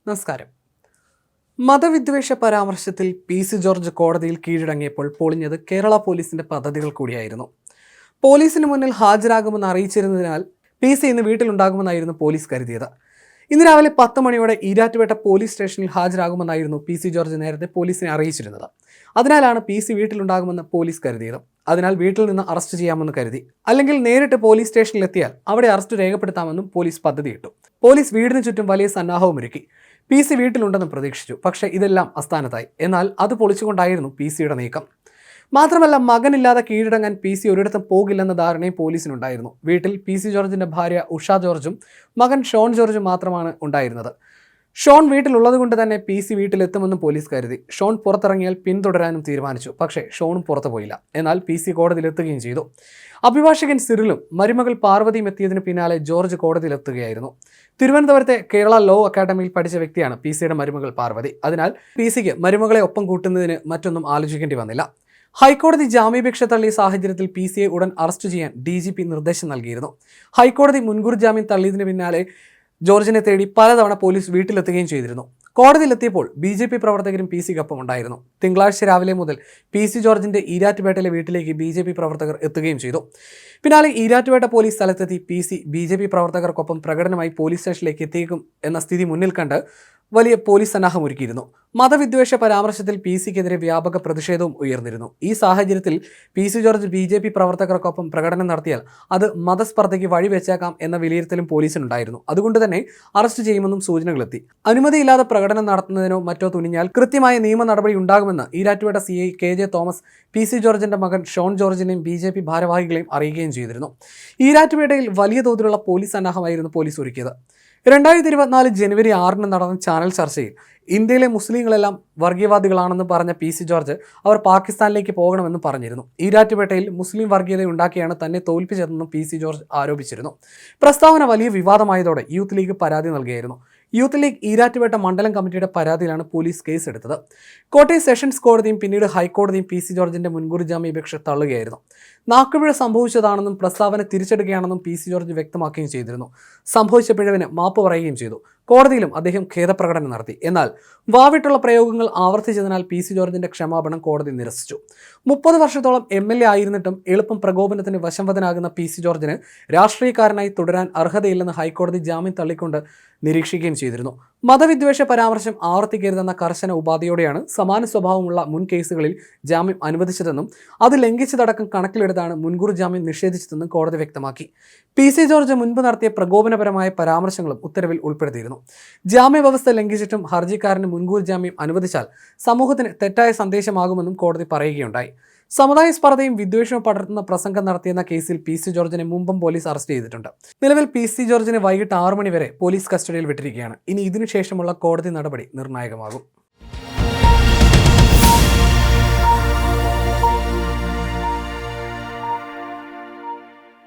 നമസ്കാരം. മതവിദ്വേഷ പരാമർശത്തിൽ PC. George കോടതിയിൽ കീഴടങ്ങിയപ്പോൾ പൊളിഞ്ഞത് കേരള പോലീസിന്റെ പദ്ധതികൾ കൂടിയായിരുന്നു. പോലീസിന് മുന്നിൽ ഹാജരാകുമെന്ന് അറിയിച്ചിരുന്നതിനാൽ പി.സി. ഇന്ന് വീട്ടിലുണ്ടാകുമെന്നായിരുന്നു പോലീസ് കരുതിയത്. ഇന്ന് രാവിലെ 10 മണിയോടെ ഈരാറ്റുപേട്ട പോലീസ് സ്റ്റേഷനിൽ ഹാജരാകുമെന്നായിരുന്നു പി.സി. ജോർജ് നേരത്തെ പോലീസിനെ അറിയിച്ചിരുന്നത്. അതിനാലാണ് പി.സി. വീട്ടിലുണ്ടാകുമെന്ന് പോലീസ് കരുതിയത്. അതിനാൽ വീട്ടിൽ നിന്ന് അറസ്റ്റ് ചെയ്യാമെന്ന് കരുതി. അല്ലെങ്കിൽ നേരിട്ട് പോലീസ് സ്റ്റേഷനിലെത്തിയാൽ അവിടെ അറസ്റ്റ് രേഖപ്പെടുത്താമെന്നും പോലീസ് പദ്ധതിയിട്ടു. പോലീസ് വീടിന് ചുറ്റും വലിയ സന്നാഹവുമൊരുക്കി. പി.സി. വീട്ടിലുണ്ടെന്ന് പ്രതീക്ഷിച്ചു. പക്ഷേ ഇതെല്ലാം അസ്ഥാനത്തായി. എന്നാൽ അത് പൊളിച്ചുകൊണ്ടായിരുന്നു പി.സിയുടെ നീക്കം. മാത്രമല്ല, മകനില്ലാതെ കീഴടങ്ങാൻ പി.സി. ഒരിടത്തും പോകില്ലെന്ന ധാരണയും പോലീസിനുണ്ടായിരുന്നു. വീട്ടിൽ പി.സി. ജോർജിന്റെ ഭാര്യ ഉഷ ജോർജും മകൻ ഷോൺ ജോർജും മാത്രമാണ് ഉണ്ടായിരുന്നത്. ഷോൺ വീട്ടിലുള്ളത് കൊണ്ട് തന്നെ പി.സി. വീട്ടിലെത്തുമെന്നും പോലീസ് കരുതി. ഷോൺ പുറത്തിറങ്ങിയാൽ പിന്തുടരാനും തീരുമാനിച്ചു. പക്ഷേ ഷോണും പുറത്തു പോയില്ല. എന്നാൽ പി.സി. കോടതിയിലെത്തുകയും ചെയ്തു. അഭിഭാഷകൻ സിറിലും മരുമകൾ പാർവതിയും എത്തിയതിന് പിന്നാലെ ജോർജ് കോടതിയിലെത്തുകയായിരുന്നു. തിരുവനന്തപുരത്തെ കേരള ലോ അക്കാദമിയിൽ പഠിച്ച വ്യക്തിയാണ് പി.സിയുടെ മരുമകൾ പാർവതി. അതിനാൽ പി.സിക്ക് മരുമകളെ ഒപ്പം കൂട്ടുന്നതിന് മറ്റൊന്നും ആലോചിക്കേണ്ടി വന്നില്ല. ഹൈക്കോടതി ജാമ്യാപേക്ഷ തള്ളിയ സാഹചര്യത്തിൽ പി.സിയെ ഉടൻ അറസ്റ്റ് ചെയ്യാൻ ഡി.ജി.പി നിർദ്ദേശം നൽകിയിരുന്നു. ഹൈക്കോടതി മുൻകൂർ ജാമ്യം തള്ളിയതിന് പിന്നാലെ ജോർജിനെ തേടി പലതവണ പോലീസ് വീട്ടിലെത്തുകയും ചെയ്തിരുന്നു. കോടതിയിലെത്തിയപ്പോൾ ബി.ജെ.പി പ്രവർത്തകരും പി.സിക്കൊപ്പം ഉണ്ടായിരുന്നു. തിങ്കളാഴ്ച രാവിലെ മുതൽ പി.സി. ജോർജിന്റെ ഈരാറ്റുപേട്ടയിലെ വീട്ടിലേക്ക് ബി.ജെ.പി പ്രവർത്തകർ എത്തുകയും ചെയ്തു. പിന്നാലെ ഈരാറ്റുപേട്ട പോലീസ് സ്ഥലത്തെത്തി പി.സി. ബി.ജെ.പി പ്രവർത്തകർക്കൊപ്പം പ്രകടനമായി പോലീസ് സ്റ്റേഷനിലേക്ക് എത്തിയേക്കും എന്ന സ്ഥിതി മുന്നിൽ കണ്ട് വലിയ പോലീസ് സന്നാഹം ഒരുക്കിയിരുന്നു. മതവിദ്വേഷ പരാമർശത്തിൽ പി.സിക്കെതിരെ വ്യാപക പ്രതിഷേധവും ഉയർന്നിരുന്നു. ഈ സാഹചര്യത്തിൽ പി.സി. ജോർജ് ബി.ജെ.പി പ്രവർത്തകർക്കൊപ്പം പ്രകടനം നടത്തിയാൽ അത് മതസ്പർദ്ധയ്ക്ക് വഴിവെച്ചേക്കാം എന്ന വിലയിരുത്തലും പോലീസിനുണ്ടായിരുന്നു. അതുകൊണ്ട് തന്നെ അറസ്റ്റ് ചെയ്യുമെന്നും സൂചനകളെത്തി. അനുമതിയില്ലാതെ പ്രകടനം നടത്തുന്നതിനോ മറ്റോ തുനിഞ്ഞാൽ കൃത്യമായ നിയമ നടപടി ഉണ്ടാകുമെന്ന് ഈരാറ്റുപേട്ട സി.ഐ കെ.ജെ. Thomas PC. ജോർജിന്റെ മകൻ ഷോൺ ജോർജിനെയും ബി.ജെ.പി ഭാരവാഹികളെയും അറിയിക്കുകയും ചെയ്തിരുന്നു. ഈരാറ്റുപേട്ടയിൽ വലിയ തോതിലുള്ള പോലീസ് സന്നാഹമായിരുന്നു പോലീസ് ഒരുക്കിയത്. 2024 ജനുവരി 6 നടന്ന ചാനൽ ചർച്ചയിൽ ഇന്ത്യയിലെ മുസ്ലിങ്ങളെല്ലാം വർഗീയവാദികളാണെന്ന് പറഞ്ഞ പി.സി. ജോർജ് അവർ പാകിസ്ഥാനിലേക്ക് പോകണമെന്ന് പറഞ്ഞിരുന്നു. ഈരാറ്റുപേട്ടയിൽ മുസ്ലിം വർഗീയത ഉണ്ടാക്കിയാണ് തന്നെ തോൽപ്പിച്ചതെന്നും പി.സി. ജോർജ് ആരോപിച്ചിരുന്നു. പ്രസ്താവന വലിയ വിവാദമായതോടെ യൂത്ത് ലീഗ് പരാതി നൽകിയായിരുന്നു. യൂത്ത് ലീഗ് ഈരാറ്റുപേട്ട മണ്ഡലം കമ്മിറ്റിയുടെ പരാതിയിലാണ് പോലീസ് കേസെടുത്തത്. കോട്ടയം സെഷൻസ് കോടതിയും പിന്നീട് ഹൈക്കോടതിയും പി.സി. ജോർജിന്റെ മുൻകൂർ ജാമ്യാപേക്ഷ തള്ളുകയായിരുന്നു. നാക്കുപിഴ സംഭവിച്ചതാണെന്നും പ്രസ്താവന തിരിച്ചെടുക്കുകയാണെന്നും പി.സി. ജോർജ് വ്യക്തമാക്കുകയും ചെയ്തിരുന്നു. സംഭവിച്ച പിഴവിന് മാപ്പ് പറയുകയും ചെയ്തു. കോടതിയിലും അദ്ദേഹം ഖേദപ്രകടനം നടത്തി. എന്നാൽ വാവിട്ടുള്ള പ്രയോഗങ്ങൾ ആവർത്തിച്ചതിനാൽ പി.സി. ജോർജിന്റെ ക്ഷമാപണം കോടതി നിരസിച്ചു. 30 വർഷത്തോളം എം.എൽ.എ ആയിരുന്നിട്ടും എളുപ്പം പ്രകോപനത്തിന് വശംവദനാകുന്ന പി.സി. ജോർജിന് രാഷ്ട്രീയക്കാരനായി തുടരാൻ അർഹതയില്ലെന്ന് ഹൈക്കോടതി ജാമ്യം തള്ളിക്കൊണ്ട് നിരീക്ഷിക്കുകയും ചെയ്തിരുന്നു. മതവിദ്വേഷ പരാമർശം ആവർത്തിക്കരുതെന്ന കർശന ഉപാധിയോടെയാണ് സമാന സ്വഭാവമുള്ള മുൻ കേസുകളിൽ ജാമ്യം അനുവദിച്ചതെന്നും അത് ലംഘിച്ചതടക്കം കണക്കിലെടുത്താണ് മുൻകൂർ ജാമ്യം നിഷേധിച്ചതെന്നും കോടതി വ്യക്തമാക്കി. പി.സി. ജോർജ് മുൻപ് നടത്തിയ പ്രകോപനപരമായ പരാമർശങ്ങളും ഉത്തരവിൽ ഉൾപ്പെടുത്തിയിരുന്നു. ജാമ്യ വ്യവസ്ഥ ലംഘിച്ചിട്ടും ഹർജിക്കാരന് മുൻകൂർ ജാമ്യം അനുവദിച്ചാൽ സമൂഹത്തിന് തെറ്റായ സന്ദേശമാകുമെന്നും കോടതി പറയുകയുണ്ടായി. സമുദായ സ്പർദ്ധയും വിദ്വേഷവും പടർത്തുന്ന പ്രസംഗം നടത്തിയെന്ന കേസിൽ പി.സി. ജോർജിനെ മുമ്പും പോലീസ് അറസ്റ്റ് ചെയ്തിട്ടുണ്ട്. നിലവിൽ പി.സി. ജോർജിനെ വൈകിട്ട് 6 മണി വരെ പോലീസ് കസ്റ്റഡിയിൽ വിട്ടിരിക്കുകയാണ്. ഇനി ഇതിനുശേഷമുള്ള കോടതി നടപടി നിർണായകമാകും.